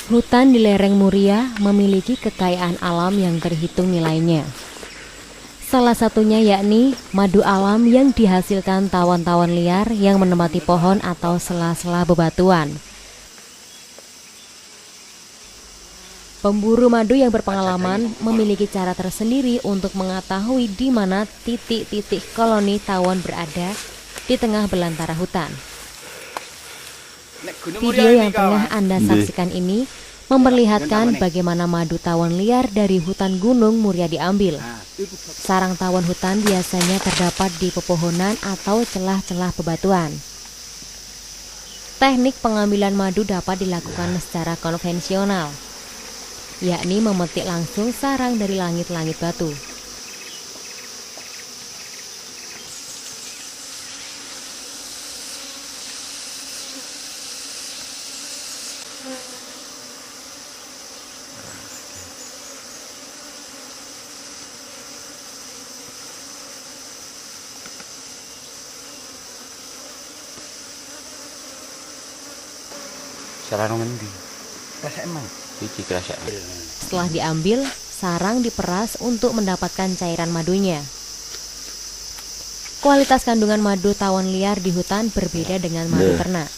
Hutan di lereng Muria memiliki kekayaan alam yang terhitung nilainya. Salah satunya yakni madu alam yang dihasilkan tawon-tawon liar yang menempati pohon atau sela-sela bebatuan. Pemburu madu yang berpengalaman memiliki cara tersendiri untuk mengetahui di mana titik-titik koloni tawon berada di tengah belantara hutan. Video yang tengah Anda saksikan ini memperlihatkan bagaimana madu tawon liar dari hutan Gunung Muria diambil. Sarang tawon hutan biasanya terdapat di pepohonan atau celah-celah bebatuan. Teknik pengambilan madu dapat dilakukan secara konvensional, yakni memetik langsung sarang dari langit-langit batu. Setelah diambil, sarang diperas untuk mendapatkan cairan madunya. Kualitas kandungan madu tawon liar di hutan berbeda dengan madu ternak.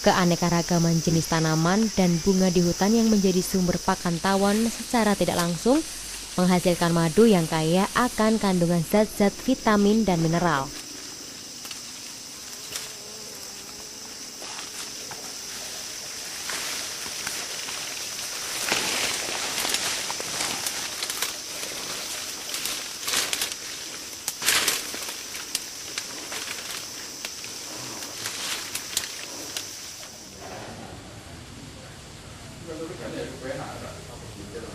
Keanekaragaman jenis tanaman dan bunga di hutan yang menjadi sumber pakan tawon secara tidak langsung menghasilkan madu yang kaya akan kandungan zat-zat vitamin dan mineral.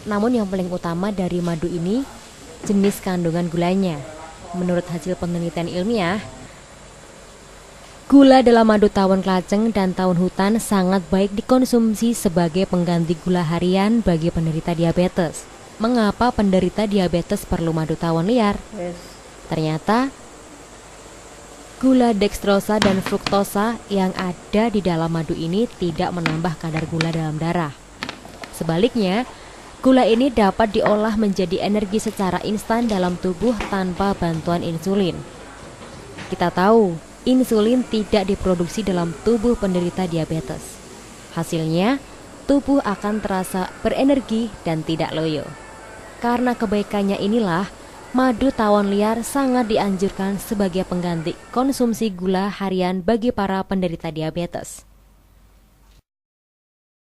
Namun yang paling utama dari madu ini, jenis kandungan gulanya. Menurut hasil penelitian ilmiah, gula dalam madu tawon klaceng dan tawon hutan sangat baik dikonsumsi sebagai pengganti gula harian bagi penderita diabetes. Mengapa penderita diabetes perlu madu tawon liar? Ternyata, gula dekstrosa dan fruktosa yang ada di dalam madu ini tidak menambah kadar gula dalam darah. Sebaliknya, gula ini dapat diolah menjadi energi secara instan dalam tubuh tanpa bantuan insulin. Kita tahu, insulin tidak diproduksi dalam tubuh penderita diabetes. Hasilnya, tubuh akan terasa berenergi dan tidak loyo. Karena kebaikannya inilah, madu tawon liar sangat dianjurkan sebagai pengganti konsumsi gula harian bagi para penderita diabetes.